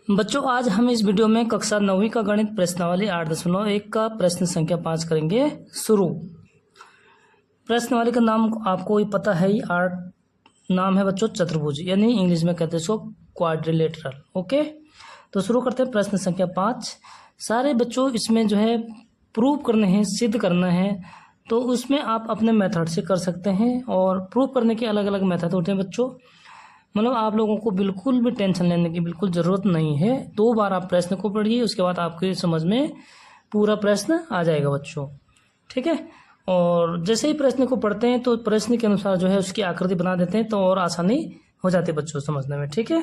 बच्चों आज हम इस वीडियो में कक्षा 9वीं का गणित प्रश्नावली 8.1 का प्रश्न संख्या 5 करेंगे शुरू। प्रश्नावली का नाम आपको ही पता है ही, नाम है बच्चों चतुर्भुज, यानी इंग्लिश में कहते हैं इसको क्वाड्रिलेटरल। ओके, तो शुरू करते हैं प्रश्न संख्या 5। सारे बच्चों इसमें जो है प्रूव करने हैं, सिद्ध करना है, तो उसमें आप अपने मेथड से कर सकते हैं। और प्रूव करने के अलग अलग मेथड होते हैं बच्चों, मतलब आप लोगों को बिल्कुल भी टेंशन लेने की बिल्कुल ज़रूरत नहीं है। 2 बार आप प्रश्न को पढ़िए, उसके बाद आपके समझ में पूरा प्रश्न आ जाएगा बच्चों, ठीक है। और जैसे ही प्रश्न को पढ़ते हैं तो प्रश्न के अनुसार जो है उसकी आकृति बना देते हैं, तो और आसानी हो जाती है बच्चों समझने में, ठीक है।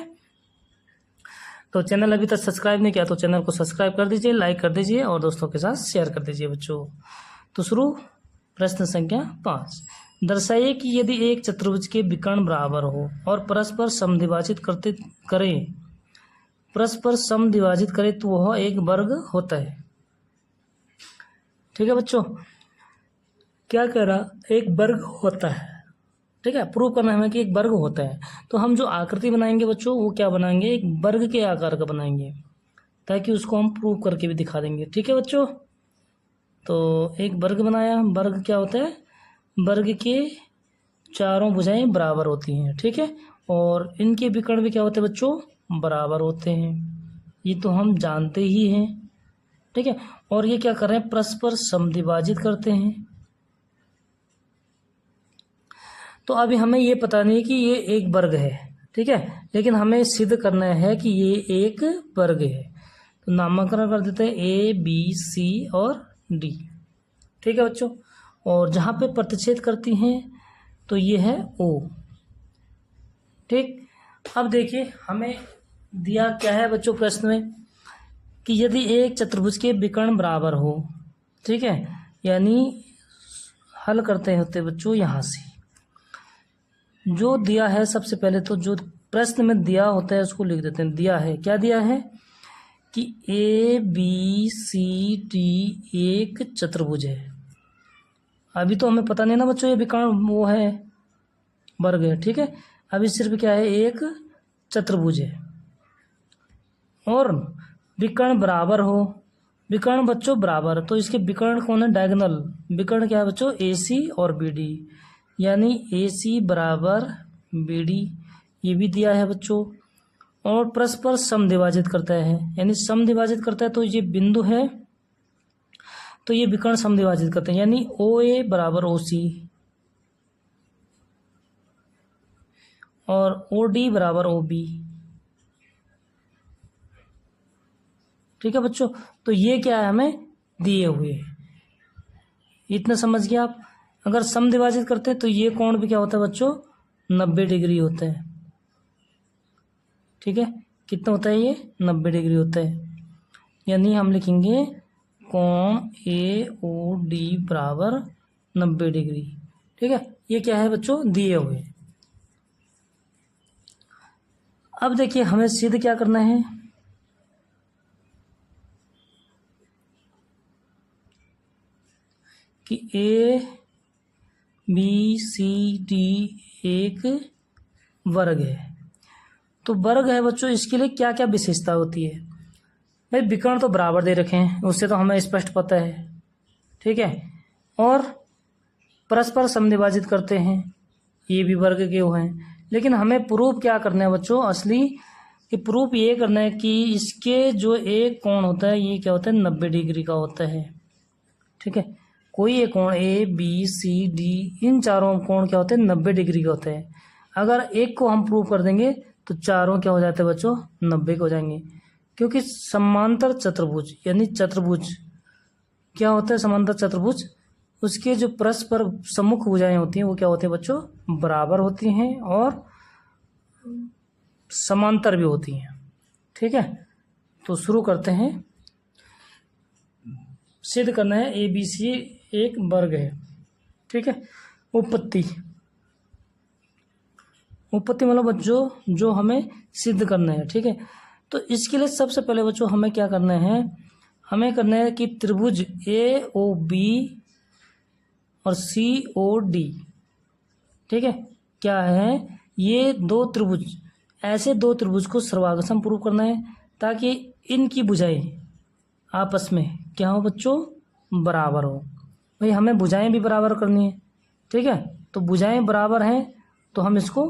तो चैनल अभी तक सब्सक्राइब नहीं किया तो चैनल को सब्सक्राइब कर दीजिए, लाइक कर दीजिए और दोस्तों के साथ शेयर कर दीजिए बच्चों। तो शुरू प्रश्न संख्या 5। दर्शाइए कि यदि एक चतुर्भुज के विकर्ण बराबर हो और परस्पर समद्विभाजित करे तो वह एक वर्ग होता है। ठीक है बच्चों, क्या कह रहा, एक वर्ग होता है, ठीक है। प्रूव करना है हमें कि एक वर्ग होता है, तो हम जो आकृति बनाएंगे बच्चों वो क्या बनाएंगे, एक वर्ग के आकार का बनाएंगे, ताकि उसको हम प्रूव करके भी दिखा देंगे, ठीक है बच्चों। तो एक वर्ग बनाया, वर्ग क्या होता है, वर्ग के चारों भुजाएं बराबर होती हैं, ठीक है। और इनके विकर्ण भी क्या होते हैं बच्चों, बराबर होते हैं, ये तो हम जानते ही हैं, ठीक है। और ये क्या कर रहे हैं, परस्पर समद्विभाजित करते हैं। तो अभी हमें ये पता नहीं कि ये एक वर्ग है, ठीक है, लेकिन हमें सिद्ध करना है कि ये एक वर्ग है। तो नामकरण कर देते हैं A, B, C और D, ठीक है बच्चों। और जहाँ पे प्रतिच्छेद करती हैं तो ये है O, ठीक। अब देखिए हमें दिया क्या है बच्चों प्रश्न में, कि यदि एक चतुर्भुज के विकर्ण बराबर हो, ठीक है, यानी हल करते होते बच्चों यहाँ से जो दिया है, सबसे पहले तो जो प्रश्न में दिया होता है उसको लिख देते हैं। दिया है, क्या दिया है कि A, B, C, D एक चतुर्भुज है। अभी तो हमें पता नहीं ना बच्चों ये विकर्ण वो है, वर्ग है, ठीक है। अभी सिर्फ क्या है, एक चतुर्भुज है और विकर्ण बराबर हो। विकर्ण बच्चों बराबर, तो इसके विकर्ण कौन है, डायगोनल विकर्ण क्या है बच्चों, AC और BD, यानी AC बराबर BD, ये भी दिया है बच्चों। और परस्पर समद्विभाजित करता है, यानी समद्विभाजित करता है, तो ये बिंदु है तो ये विकर्ण समद्विभाजित करते हैं, यानी OA बराबर OC और OD बराबर OB, ठीक है बच्चों। तो ये क्या है, हमें दिए हुए, इतना समझ गया आप। अगर समद्विभाजित करते हैं तो ये कोण भी क्या होता है बच्चों, 90 डिग्री होता है, ठीक है। कितना होता है ये, 90 डिग्री होता है, यानी हम लिखेंगे कोण AOD बराबर 90 डिग्री, ठीक है। ये क्या है बच्चों, दिए हुए। अब देखिए हमें सिद्ध क्या करना है, कि A, B, C, D एक वर्ग है। तो वर्ग है बच्चों, इसके लिए क्या क्या विशेषता होती है भाई, विकर्ण तो बराबर दे रखे हैं, उससे तो हमें स्पष्ट पता है, ठीक है। और परस्पर समद्विभाजित करते हैं, ये भी वर्ग के वो हैं। लेकिन हमें प्रूफ क्या करना है बच्चों, असली कि प्रूफ ये करना है कि इसके जो एक कोण होता है ये क्या होता है, 90 डिग्री का होता है, ठीक है। कोई एक कोण A, B, C, D इन चारों कोण क्या होते हैं, 90 डिग्री का होते हैं। अगर एक को हम प्रूव कर देंगे तो चारों क्या हो जाते हैं बच्चों, 90 के हो जाएंगे। क्योंकि समांतर चतुर्भुज, यानी चतुर्भुज क्या होता है, समांतर चतुर्भुज, उसके जो परस्पर सम्मुख भुजाएं होती हैं वो क्या होती है बच्चों, बराबर होती हैं और समांतर भी होती हैं, ठीक है। तो शुरू करते हैं, सिद्ध करना है ABC एक वर्ग है, ठीक है। उत्पत्ति मतलब बच्चों जो हमें सिद्ध करना है, ठीक है। तो इसके लिए सबसे पहले बच्चों हमें क्या करना है, हमें करना है कि त्रिभुज AOB और COD, ठीक है, क्या है, ये दो त्रिभुज, ऐसे दो त्रिभुज को सर्वांग सम प्रूव करना है। ताकि इनकी भुजाएं आपस में क्या हो बच्चों, बराबर हो। भाई हमें भुजाएं भी बराबर करनी है, ठीक है। तो भुजाएं बराबर हैं तो हम इसको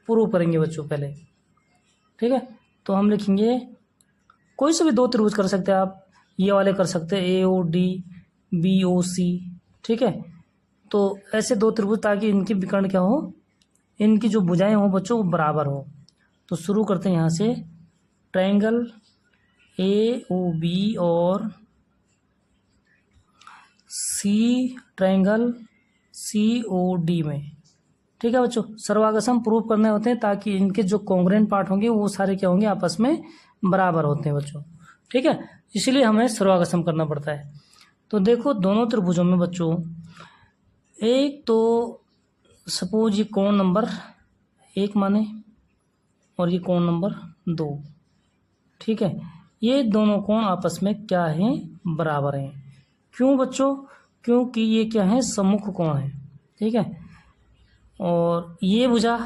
प्रूव करेंगे बच्चों पहले, ठीक है। तो हम लिखेंगे कोई से भी दो त्रिभुज कर सकते हैं आप, ये वाले कर सकते हैं ए ओ डी बी ओ सी, ठीक है। तो ऐसे दो त्रिभुज ताकि इनके विकर्ण क्या हो, इनकी जो भुजाएं हो बच्चों वो बराबर हो। तो शुरू करते हैं यहाँ से, ट्रायंगल ए ओ बी और सी ट्रायंगल सी ओ डी में, ठीक है बच्चों। सर्वागसम प्रूव करने होते हैं ताकि इनके जो कॉन्ग्रुएंट पार्ट होंगे वो सारे क्या होंगे, आपस में बराबर होते हैं बच्चों, ठीक है। इसीलिए हमें सर्वागसम करना पड़ता है। तो देखो दोनों त्रिभुजों में बच्चों, एक तो सपोज ये कोण नंबर 1 माने और ये कोण नंबर 2, ठीक है। ये दोनों कोण आपस में क्या हैं, बराबर हैं। क्यों बच्चों, क्योंकि ये क्या है, सम्मुख कोण है, ठीक है। और ये भुजा,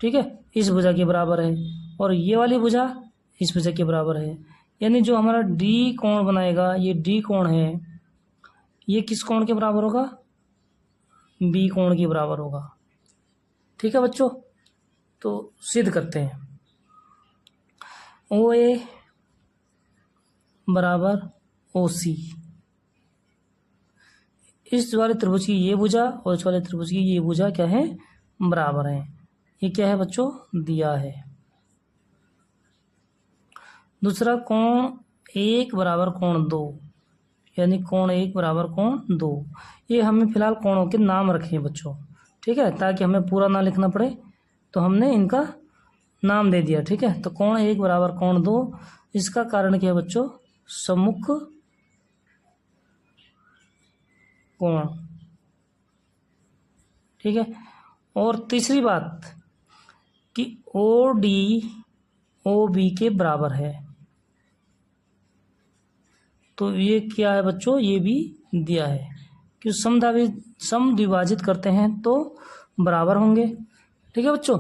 ठीक है, इस भुजा के बराबर है और ये वाली भुजा इस भुजा के बराबर है। यानी जो हमारा डी कोण बनाएगा, ये डी कोण है, ये किस कोण के बराबर होगा, बी कोण के बराबर होगा, ठीक है बच्चों। तो सिद्ध करते हैं, ओ ए बराबर ओ सी, इस वाले त्रिभुज की ये भुजा और इस वाले त्रिभुज की ये भुजा क्या है, बराबर है। ये क्या है बच्चों, दिया है। दूसरा कोण 1 बराबर कोण 2, यानी कोण 1 बराबर कोण 2। ये हमें फिलहाल कोणों के नाम रखे हैं बच्चों, ठीक है, ताकि हमें पूरा ना लिखना पड़े तो हमने इनका नाम दे दिया, ठीक है। तो कोण 1 बराबर कोण 2, इसका कारण क्या है बच्चों, सम्मुख कोण, ठीक है। और तीसरी बात कि ओ डी ओ बी के बराबर है, तो ये क्या है बच्चों, ये भी दिया है कि समद्विभाजित करते हैं तो बराबर होंगे, ठीक है बच्चों।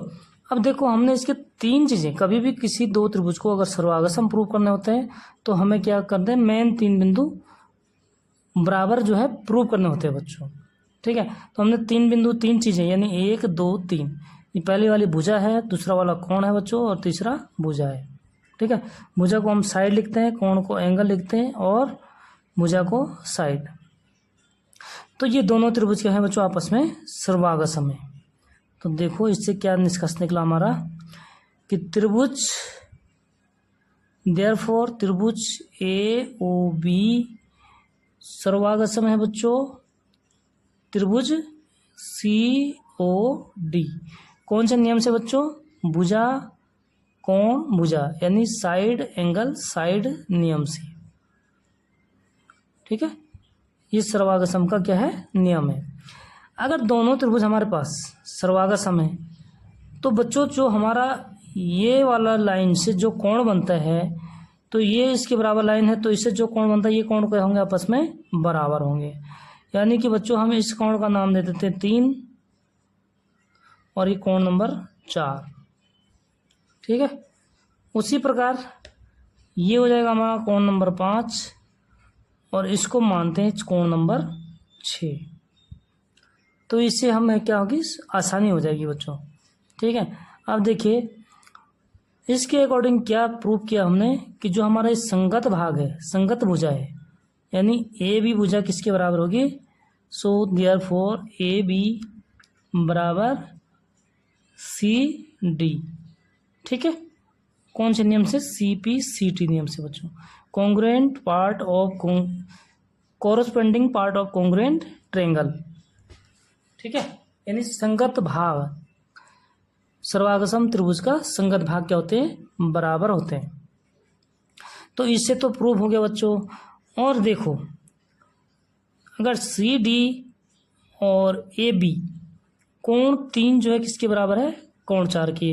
अब देखो हमने इसके 3 चीज़ें, कभी भी किसी दो त्रिभुज को अगर सर्वागसम प्रूव करने होते हैं तो हमें क्या करते हैं, मेन 3 बिंदु बराबर जो है प्रूव करने होते हैं बच्चों, ठीक है। तो हमने 3 बिंदु 3 चीज़ें यानी 1 2 3, ये पहली वाली भुजा है, दूसरा वाला कोण है बच्चों और तीसरा भुजा है, ठीक है। भुजा को हम साइड लिखते हैं, कोण को एंगल लिखते हैं और भुजा को साइड। तो ये दोनों त्रिभुज क्या है बच्चों, आपस में सर्वागसम है। तो देखो इससे क्या निष्कर्ष निकला हमारा कि त्रिभुज, देयरफॉर त्रिभुज ए ओ बी सर्वागसम है बच्चों त्रिभुज सी ओ डी। कौन से नियम से बच्चों, भुजा कोण भुजा, यानी साइड एंगल साइड नियम से, ठीक है। ये सर्वागसम का क्या है, नियम है। अगर दोनों त्रिभुज हमारे पास सर्वागसम है तो बच्चों जो हमारा ये वाला लाइन से जो कोण बनता है, तो ये इसके बराबर लाइन है, तो इससे जो कोण बनता है ये कोण क्या होंगे, आपस में बराबर होंगे। यानी कि बच्चों हम इस कोण का नाम दे देते हैं 3 और ये कोण नंबर 4, ठीक है। उसी प्रकार ये हो जाएगा हमारा कोण नंबर 5 और इसको मानते हैं कोण नंबर 6। तो इससे हमें क्या होगी, आसानी हो जाएगी बच्चों, ठीक है। अब देखिए इसके अकॉर्डिंग क्या प्रूव किया हमने कि जो हमारा संगत भाग है, संगत भुजा है, यानी ए बी भुजा किसके बराबर होगी, सो देयरफॉर ए बी बराबर सी डी, ठीक है। कौन से नियम से, सी पी सी टी नियम से बच्चों, congruent part of corresponding part of congruent triangle, ठीक है। यानी संगत भाग, सर्वागसम त्रिभुज का संगत भाग क्या होते हैं, बराबर होते हैं। तो इससे तो प्रूव हो गया बच्चों। और देखो अगर सी डी और ए बी कोण 3 जो है किसके बराबर है, कोण 4 के,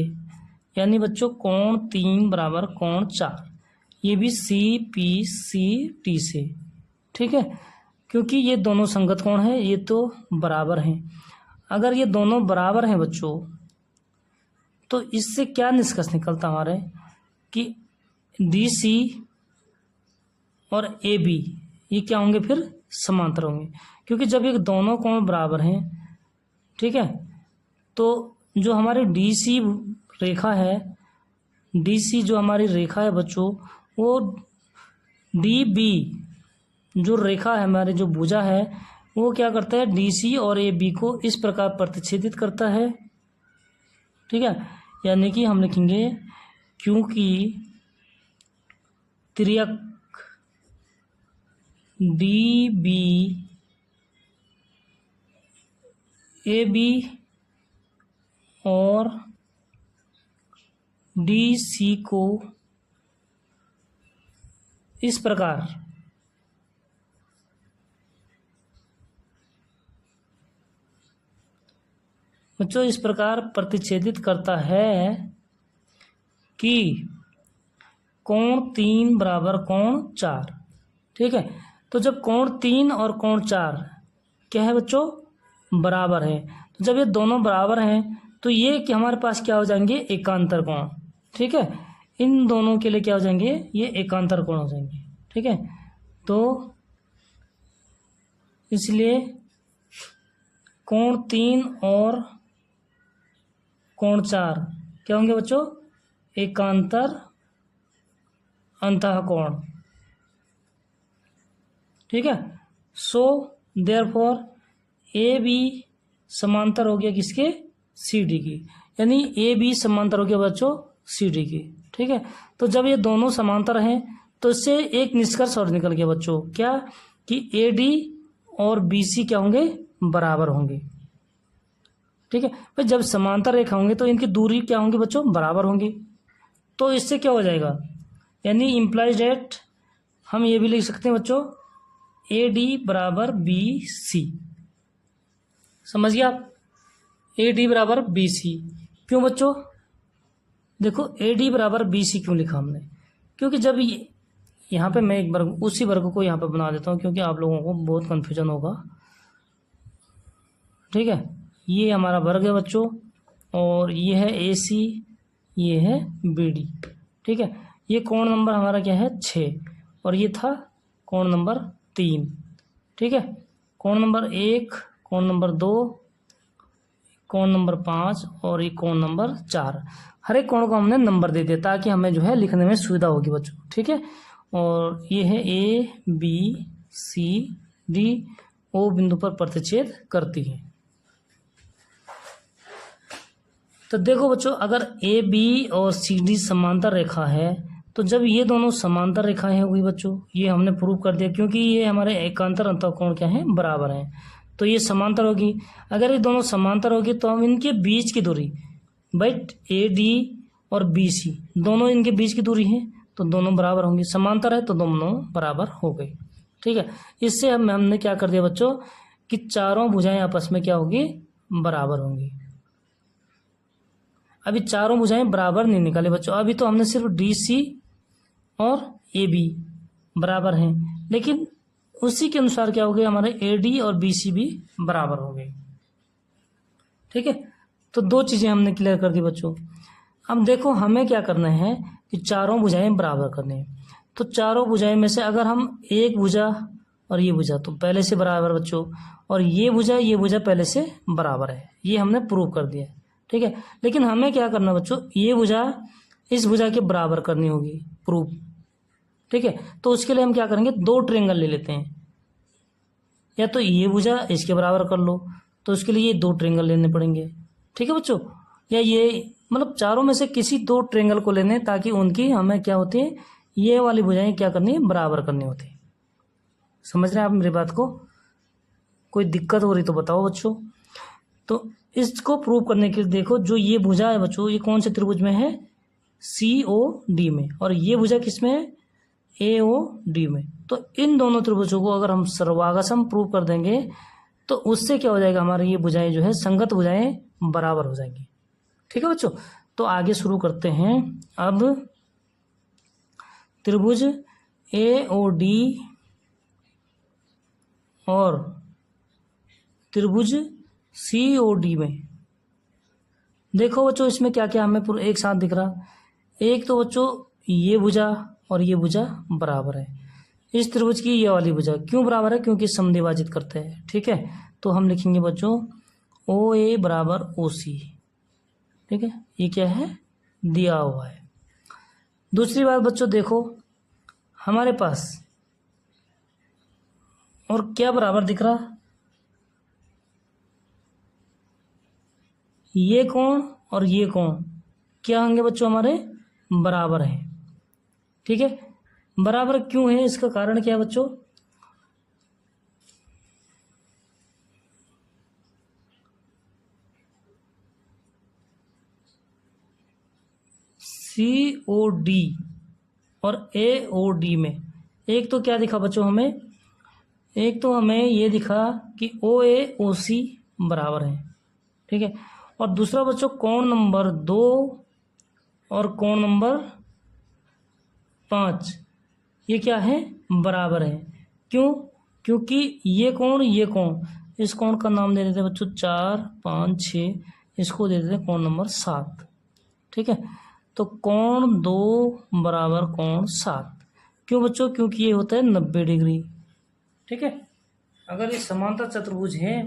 यानी बच्चों कोण 3 बराबर कोण 4, ये भी सी पी सी टी से, ठीक है। क्योंकि ये दोनों संगत कोण है, ये तो बराबर हैं। अगर ये दोनों बराबर हैं बच्चों तो इससे क्या निष्कर्ष निकलता हमारे कि डी सी और ए बी ये क्या होंगे, फिर समांतर होंगे, क्योंकि जब ये दोनों कोण बराबर हैं, ठीक है, तो जो हमारी डी सी रेखा है, डी सी जो हमारी रेखा है बच्चों, वो डी बी जो रेखा है, हमारी जो भुजा है, वो क्या करता है, डी सी और ए बी को इस प्रकार प्रतिच्छेदित करता है, ठीक है। यानी कि हम लिखेंगे क्योंकि त्रियक डी बी ए बी और डी सी को इस प्रकार बच्चों इस प्रकार प्रतिच्छेदित करता है कि कोण 3 बराबर कोण 4, ठीक है। तो जब कोण 3 और कोण 4 क्या है बच्चों, बराबर है, तो जब ये दोनों बराबर हैं तो ये कि हमारे पास क्या हो जाएंगे, एकांतर कोण, ठीक है। इन दोनों के लिए क्या हो जाएंगे, ये एकांतर कोण हो जाएंगे, ठीक है। तो इसलिए कोण 3 और कोण 4 क्या होंगे बच्चों, एकांतर अंतःकोण, ठीक है। सो देयरफॉर ए बी समांतर हो गया किसके, सी डी की, यानी ए बी समांतर हो गया बच्चों सी डी की, ठीक है। तो जब ये दोनों समांतर हैं तो इससे एक निष्कर्ष और निकल गया बच्चों, क्या कि ए डी और बी सी क्या होंगे, बराबर होंगे, ठीक है। भाई जब समांतर रेखा होंगे तो इनकी दूरी क्या होंगी बच्चों, बराबर होंगी। तो इससे क्या हो जाएगा, यानी इम्प्लाइज डेट हम ये भी लिख सकते हैं बच्चों, ए डी बराबर बी सी, समझ गया आप, ए डी बराबर बी सी। क्यों बच्चों, देखो ए डी बराबर बी सी क्यों लिखा हमने, क्योंकि जब यहाँ पे मैं एक वर्ग, उसी वर्ग को यहाँ पे बना देता हूँ क्योंकि आप लोगों को बहुत कन्फ्यूजन होगा, ठीक है। ये हमारा वर्ग है बच्चों, और ये है ए सी, ये है बी डी, ठीक है। ये कोण नंबर हमारा क्या है, 6, और ये था कोण नंबर 3, ठीक है। कोण नंबर 1, कोण नंबर 2, कोण नंबर 5 और ये कोण नंबर 4, हर एक कोण को हमने नंबर दे दिया ताकि हमें जो है लिखने में सुविधा होगी बच्चों, ठीक है। और ये है ए बी सी डी, ओ बिंदु पर प्रतिच्छेद करती है। तो देखो बच्चों, अगर ए बी और सी डी समांतर रेखा है तो जब ये दोनों समांतर रेखाएं होगी बच्चों, ये हमने प्रूव कर दिया क्योंकि ये हमारे एकांतर अंतःकोण क्या है, बराबर हैं, तो ये समांतर होगी। अगर ये दोनों समांतर होगी तो हम इनके बीच की दूरी, बट ए डी और बी सी दोनों इनके बीच की दूरी है तो दोनों बराबर होंगी, समांतर है तो दोनों बराबर हो गई, ठीक है। इससे हमने क्या कर दिया बच्चों कि चारों भुजाएं आपस में क्या होगी, बराबर होंगी। अभी चारों भुजाएं बराबर नहीं निकाले बच्चों, अभी तो हमने सिर्फ डी सी और ए बी बराबर हैं, लेकिन उसी के अनुसार क्या हो गया, हमारे ए डी और बी सी भी बराबर हो गए, ठीक है। तो दो चीज़ें हमने क्लियर कर दी बच्चों। अब देखो हमें क्या करना है कि चारों भुजाएं बराबर करनी है, तो चारों भुजाएं में से अगर हम एक भुजा और ये भुजा तो पहले से बराबर बच्चों, और ये भुजा पहले से बराबर है, ये हमने प्रूव कर दिया, ठीक है। लेकिन हमें क्या करना बच्चों, ये भुजा इस भुजा के बराबर करनी होगी प्रूफ, ठीक है। तो उसके लिए हम क्या करेंगे, दो ट्रायंगल ले लेते हैं, या तो ये भुजा इसके बराबर कर लो, तो उसके लिए ये दो ट्रायंगल लेने पड़ेंगे, ठीक है बच्चों। या ये मतलब चारों में से किसी दो ट्रायंगल को लेने ताकि उनकी हमें क्या होती है, ये वाली भुजाएं क्या करनी है, बराबर करनी होती है। समझ रहे हैं आप मेरी बात को, कोई दिक्कत हो रही तो बताओ बच्चों। तो इसको प्रूव करने के लिए देखो, जो ये भुजा है बच्चों, ये कौन से त्रिभुज में है, सी ओ डी में, और ये भुजा किस में है, ए ओ डी में। तो इन दोनों त्रिभुजों को अगर हम सर्वागसम प्रूव कर देंगे तो उससे क्या हो जाएगा, हमारी ये भुजाएं जो है संगत भुजाएं बराबर हो जाएंगी, ठीक है बच्चों। तो आगे शुरू करते हैं। अब त्रिभुज ए ओ डी और त्रिभुज सी ओ डी में देखो बच्चों, इसमें क्या क्या हमें एक साथ दिख रहा। एक तो बच्चों ये भुजा और ये भुजा बराबर है। इस त्रिभुज की ये वाली भुजा क्यों बराबर है? क्योंकि समद्विभाजित करते हैं। ठीक है, तो हम लिखेंगे बच्चों ओ ए बराबर ओ सी। ठीक है, ये क्या है? दिया हुआ है। दूसरी बात बच्चों देखो, हमारे पास और क्या बराबर दिख रहा? ये कोण और ये कोण क्या होंगे बच्चों? हमारे बराबर है। ठीक है, बराबर क्यों है? इसका कारण क्या है बच्चों? COD और AOD में एक तो क्या दिखा बच्चों हमें? एक तो हमें ये दिखा कि OA OC बराबर है। ठीक है, और दूसरा बच्चों कोण नंबर 2 और कोण नंबर 5 ये क्या है? बराबर है। क्यों? क्योंकि ये कोण इस कोण का नाम दे देते हैं बच्चों 4 5 6, इसको दे देते हैं कोण नंबर 7। ठीक है, तो कोण 2 बराबर कोण 7। क्यों बच्चों? क्योंकि ये होता है 90 डिग्री। ठीक है, अगर ये समांतर चतुर्भुज है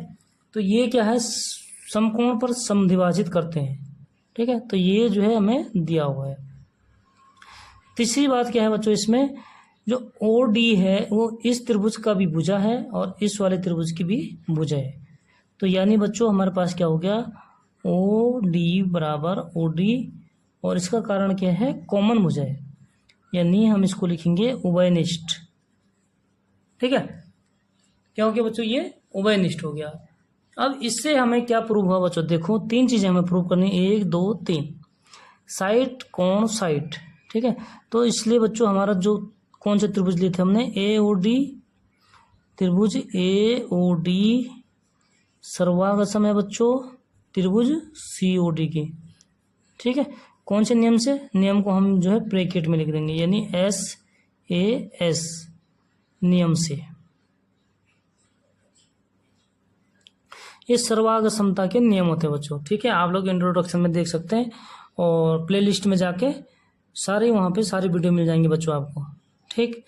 तो ये क्या है? समकोण पर समद्विभाजित करते हैं। ठीक है, तो ये जो है हमें दिया हुआ है। तीसरी बात क्या है बच्चों, इसमें जो OD है वो इस त्रिभुज का भी भुजा है और इस वाले त्रिभुज की भी भुजा है। तो यानी बच्चों हमारे पास क्या हो गया? OD बराबर OD, और इसका कारण क्या है? कॉमन भुजा है, यानी हम इसको लिखेंगे उभयनिष्ठ। ठीक है, क्या हो गया बच्चों? ये उभयनिष्ठ हो गया। अब इससे हमें क्या प्रूव हुआ बच्चों? देखो 3 चीजें हमें प्रूव करनी, 1 2 3। साइड कोण साइड। ठीक है, तो इसलिए बच्चों हमारा जो कौन से त्रिभुज लिए थे हमने? AOD त्रिभुज AOD सर्वागसम है बच्चों त्रिभुज COD के। ठीक है, कौन से नियम से? नियम को हम जो है ब्रैकेट में लिख देंगे, यानी SAS नियम से। ये सर्वांग समता के नियम होते हैं बच्चों। ठीक है, आप लोग इंट्रोडक्शन में देख सकते हैं और प्लेलिस्ट में जाके सारे वहाँ पे सारी वीडियो मिल जाएंगे बच्चों आपको। ठीक,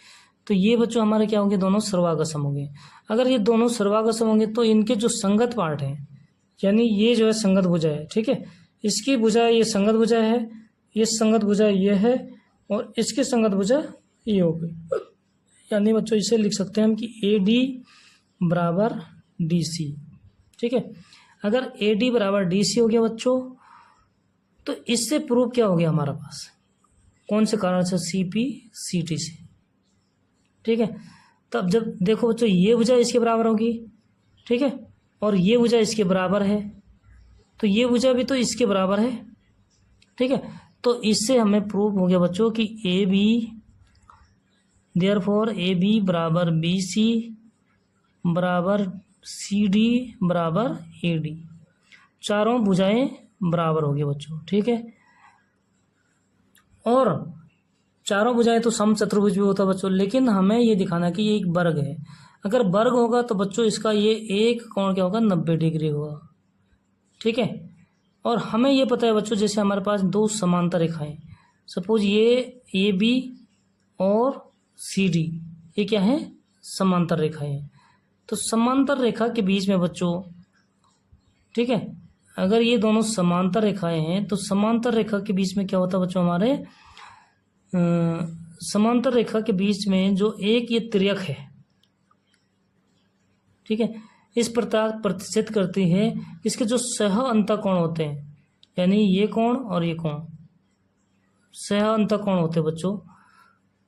तो ये बच्चों हमारे क्या होंगे? दोनों सर्वागसम होंगे। अगर ये दोनों सर्वागसम होंगे तो इनके जो संगत पार्ट हैं, यानी ये जो है संगत भुजा है। ठीक है, इसकी भुजा ये संगत भुजा है, ये संगत भुजा ये है, और इसकी संगत भुजा ये हो गई। यानी बच्चों इसे लिख सकते हैं हम कि AD बराबर DC। ठीक है, अगर AD बराबर DC हो गया बच्चों, तो इससे प्रूफ क्या हो गया हमारा पास? कौन से कारण से? CP CT से। ठीक है, तब जब देखो बच्चों ये भुजा इसके बराबर होगी, ठीक है, और ये भुजा इसके बराबर है, तो ये भुजा भी तो इसके बराबर है। ठीक है, तो इससे हमें प्रूफ हो गया बच्चों कि AB देयरफॉर AB बराबर BC बराबर CD बराबर AD। चारों भुजाएं बराबर होगी बच्चों। ठीक है, और चारों भुजाएं तो सम चतुर्भुज भी होता है बच्चों, लेकिन हमें ये दिखाना कि ये एक वर्ग है। अगर वर्ग होगा तो बच्चों इसका ये एक कोण क्या होगा? 90 डिग्री होगा। ठीक है, और हमें ये पता है बच्चों, जैसे हमारे पास दो समांतर रेखाएं, सपोज ये AB और CD, ये क्या है? समांतर रेखाएं हैं। तो समांतर रेखा के बीच में बच्चों, ठीक है, अगर ये दोनों समांतर रेखाएं हैं तो समांतर रेखा के बीच में क्या होता है बच्चों? हमारे समांतर रेखा के बीच में जो एक ये तिर्यक है, ठीक है, इस प्रकार प्रतिष्ठित करती है इसके जो सह अंतःकोण होते हैं, यानी ये कोण और ये कोण सह अंतःकोण होते हैं बच्चों।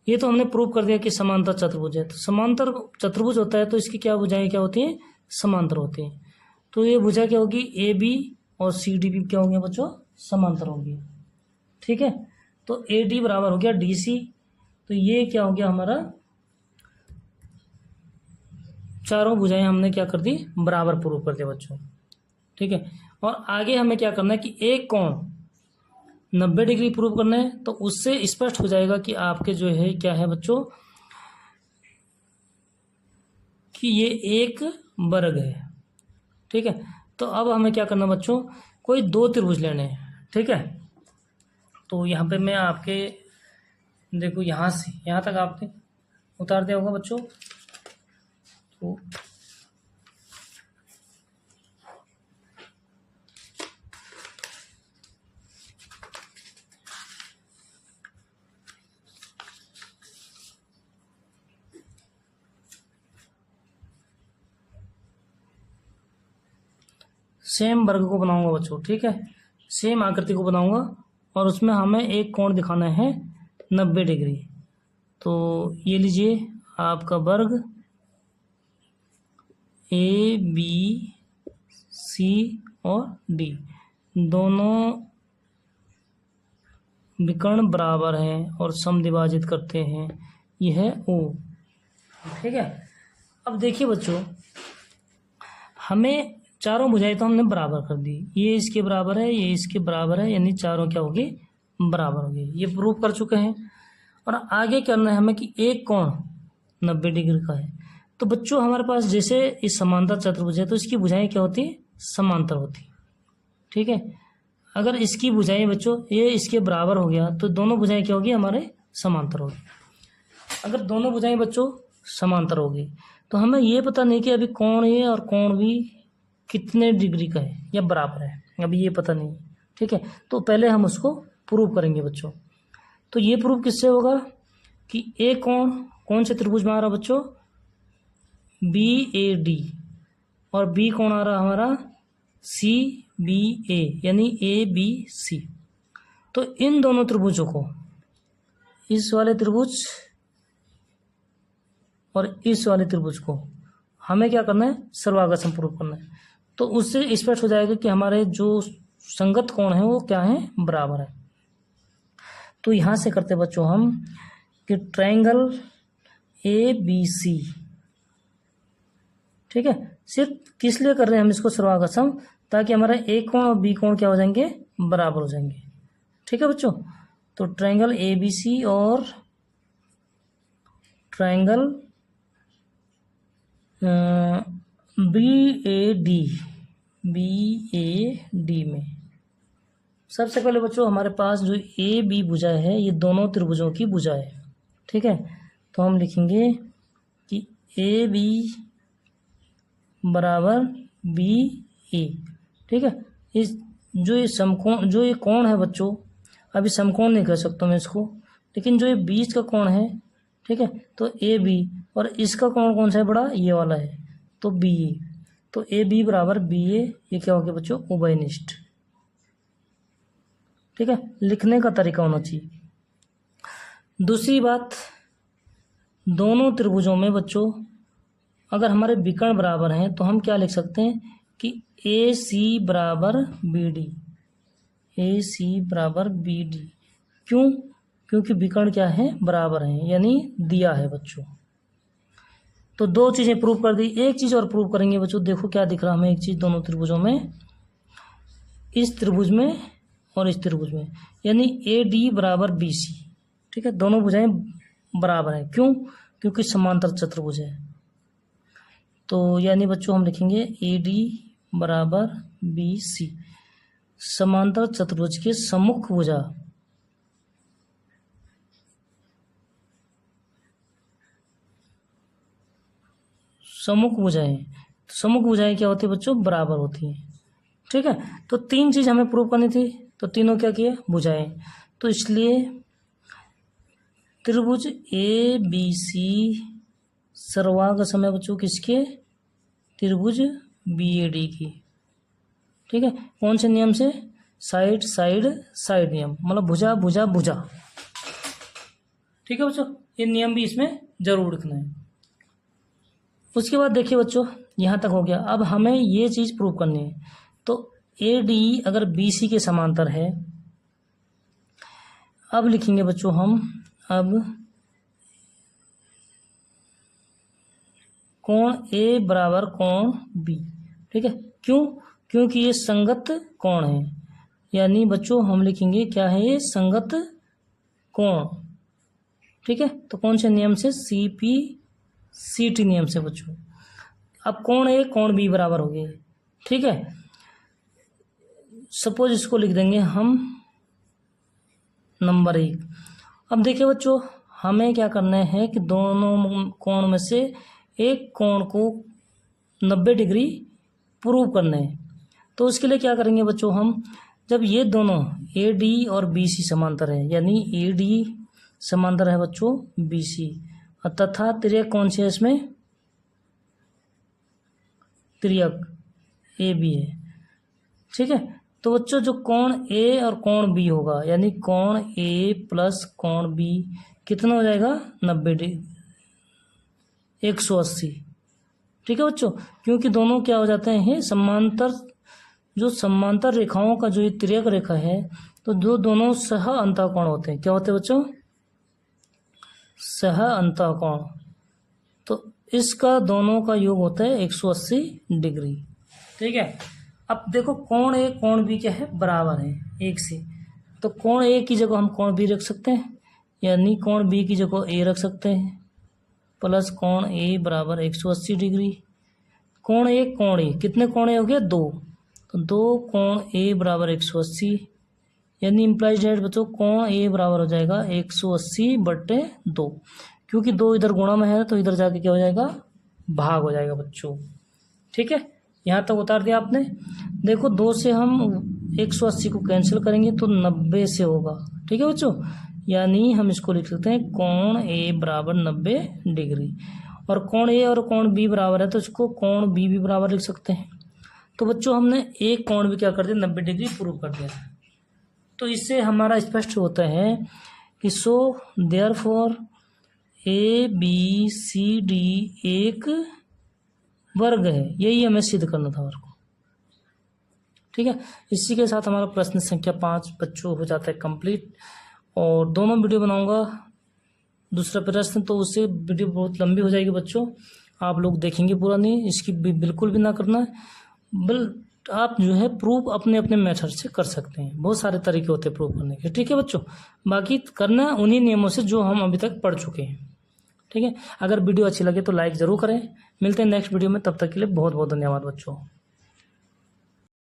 ये तो हमने प्रूव कर दिया कि समांतर चतुर्भुज है। तो समांतर चतुर्भुज होता है तो इसकी क्या भुजाएं क्या होती हैं? समांतर होती हैं। तो ये भुजा क्या होगी? AB और CD भी क्या होंगे बच्चों? समांतर होंगी। ठीक है, तो AD बराबर हो गया DC। तो ये क्या हो गया हमारा? चारों भुजाएं हमने क्या कर दी? बराबर प्रूव कर दिया बच्चों। ठीक है, और आगे हमें क्या करना है कि एक कोण 90 डिग्री प्रूव करना है। तो उससे स्पष्ट हो जाएगा कि आपके जो है क्या है बच्चों, कि ये एक वर्ग है। ठीक है, तो अब हमें क्या करना बच्चों? कोई दो त्रिभुज लेने हैं। ठीक है, तो यहाँ पे मैं आपके देखो यहाँ से यहाँ तक आपने उतार दिया होगा बच्चों। तो सेम वर्ग को बनाऊंगा बच्चों, ठीक है, सेम आकृति को बनाऊंगा और उसमें हमें एक कोण दिखाना है 90 डिग्री। तो ये लीजिए आपका वर्ग ए बी सी और डी दोनों विकर्ण बराबर हैं और समद्विभाजित करते हैं, यह है ओ, ठीक है। अब देखिए बच्चों, हमें चारों भुजाएं तो हमने बराबर कर दी, ये इसके बराबर है, ये इसके बराबर है, यानी चारों क्या होगी, बराबर होगी, ये प्रूव कर चुके हैं। और आगे करना है हमें कि एक कोण 90 डिग्री का है। तो बच्चों हमारे पास जैसे इस समांतर चतुर्भुज है तो इसकी भुजाएं क्या होती, समांतर होती, ठीक है। अगर इसकी भुजाएं बच्चों ये इसके बराबर हो गया तो दोनों भुजाएं क्या होगी, हमारे समांतर होगी। अगर दोनों भुजाएं बच्चों समांतर होगी तो हमें ये पता नहीं कि अभी कोण ए और कोण बी कितने डिग्री का है या बराबर है, अभी ये पता नहीं, ठीक है। तो पहले हम उसको प्रूव करेंगे बच्चों। तो ये प्रूव किससे होगा कि ए कोण कौन से त्रिभुज में आ रहा बच्चों, बी ए डी, और बी कोण आ रहा हमारा सी बी ए, यानी ए बी सी। तो इन दोनों त्रिभुजों को, इस वाले त्रिभुज और इस वाले त्रिभुज को हमें क्या करना है, सर्वागम प्रूव करना है। तो उससे स्पष्ट हो जाएगा कि हमारे जो संगत कोण है वो क्या है, बराबर है। तो यहां से करते बच्चों हम कि ट्रायंगल ए बी सी, ठीक है, सिर्फ किस लिए कर रहे हैं हम इसको सर्वागम, ताकि हमारा ए कोण और बी कोण क्या हो जाएंगे, बराबर हो जाएंगे, ठीक है बच्चों। तो ट्रायंगल ए बी सी और ट्रायंगल बी ए डी में सबसे पहले बच्चों हमारे पास जो ए बी भुजा है ये दोनों त्रिभुजों की भुजा है, ठीक है। तो हम लिखेंगे कि ए बी बराबर बी ए, ठीक है। इस जो ये समकोण, जो ये कोण है बच्चों, अभी समकोण नहीं कह सकता मैं इसको, लेकिन जो ये बीच का कोण है, ठीक है, तो ए बी, और इसका कोण कौन सा है बड़ा, ये वाला है, तो बी ए। तो ए बी बराबर बी ए, ये क्या हो गया बच्चों, उभयनिष्ठ, ठीक है। लिखने का तरीका होना चाहिए। दूसरी बात, दोनों त्रिभुजों में बच्चों अगर हमारे विकर्ण बराबर हैं तो हम क्या लिख सकते हैं कि ए सी बराबर बी डी, ए सी बराबर बी डी। क्यों, क्योंकि विकर्ण क्या है, बराबर हैं, यानी दिया है बच्चों। तो दो चीजें प्रूव कर दी, एक चीज और प्रूव करेंगे बच्चों। देखो क्या दिख रहा है हमें, एक चीज दोनों त्रिभुजों में, इस त्रिभुज में और इस त्रिभुज में, यानी ए डी बराबर बी सी, ठीक है, दोनों भुजाएं बराबर हैं। क्यों, क्योंकि समांतर चतुर्भुज है। तो यानी बच्चों हम लिखेंगे ए डी बराबर बी सी, समांतर चतुर्भुज के सम्मुख भुजा सम्मुख भुजाएं, सम्मुख भुजाएं क्या होती है बच्चों, बराबर होती हैं, ठीक है। तो तीन चीज हमें प्रूव करनी थी, तो तीनों क्या किए, भुजाएं। तो इसलिए त्रिभुज ए बी सी सर्वागम है बच्चों किसके, त्रिभुज बी ए डी की, ठीक है। कौन से नियम से, साइड साइड साइड नियम, मतलब भुजा भुजा भुजा, ठीक है बच्चों। ये नियम भी इसमें जरूर लिखना है। उसके बाद देखिए बच्चों, यहाँ तक हो गया। अब हमें ये चीज प्रूव करनी है। तो ए डी अगर बी सी के समांतर है, अब लिखेंगे बच्चों हम, अब कोण ए बराबर कोण बी, ठीक है। क्यों, क्योंकि ये संगत कोण है, यानी बच्चों हम लिखेंगे क्या है, ये संगत कोण, ठीक है। तो कौन से नियम से, सी पी सी टी नियम से बच्चों। अब कोण ए कोण बी बराबर हो गए, ठीक है। सपोज इसको लिख देंगे हम नंबर 1। अब देखिए बच्चों, हमें क्या करना है कि दोनों कोण में से एक कोण को 90 डिग्री प्रूव करना है। तो उसके लिए क्या करेंगे बच्चों, हम जब ये दोनों AD और BC समांतर है, यानी AD समांतर है बच्चों BC, तथा तिर्यक कौन से है इसमें, तिर्यक AB है, ठीक है। तो बच्चों जो कोण A और कोण B होगा, यानी कोण A प्लस कोण B कितना हो जाएगा, 90 डिग्री, 180, ठीक है बच्चों। क्योंकि दोनों क्या हो जाते हैं समांतर, जो समांतर रेखाओं का जो ये तिर्यक रेखा है, तो जो दोनों सह अंतःकोण होते हैं, क्या होते हैं बच्चों, सह अंतःकोण। तो इसका दोनों का योग होता है 180 डिग्री, ठीक है। अब देखो कोण A कोण B क्या है, बराबर है एक से। तो कोण A की जगह हम कोण B रख सकते हैं, यानी कोण B की जगह A रख सकते हैं, प्लस कोण A बराबर 180 डिग्री। कोण A कितने कोण A हो गया, 2, तो 2 कोण A बराबर 180, यानी इम्प्लाइज डेट बच्चों कोण A बराबर हो जाएगा 180/2। क्योंकि 2 इधर गुणा में है तो इधर जाके क्या हो जाएगा, भाग हो जाएगा बच्चों, ठीक है। यहाँ तक उतार दिया आपने। देखो 2 से हम 180 को कैंसिल करेंगे तो 90 से होगा, ठीक है बच्चों। यानी हम इसको लिख सकते हैं कोण A बराबर 90 डिग्री, और कोण A और कोण B बराबर है तो इसको कोण B भी बराबर लिख सकते हैं। तो बच्चों हमने एक कोण भी क्या कर दिया, 90 डिग्री प्रूव कर दिया। तो इससे हमारा स्पष्ट होता है कि सो देयरफॉर ABCD एक वर्ग है, यही हमें सिद्ध करना था वर्ग को, ठीक है। इसी के साथ हमारा प्रश्न संख्या 5 बच्चों हो जाता है कंप्लीट। और दोनों वीडियो बनाऊंगा, दूसरा प्रश्न तो उससे वीडियो बहुत लंबी हो जाएगी बच्चों, आप लोग देखेंगे पूरा नहीं, इसकी बिल्कुल भी ना करना। आप जो है प्रूफ अपने अपने मेथड से कर सकते हैं, बहुत सारे तरीके होते हैं प्रूफ करने के, ठीक है बच्चों। बाकी करना उन्हीं नियमों से जो हम अभी तक पढ़ चुके हैं, ठीक है। अगर वीडियो अच्छी लगे तो लाइक ज़रूर करें। मिलते हैं नेक्स्ट वीडियो में, तब तक के लिए बहुत बहुत धन्यवाद बच्चों।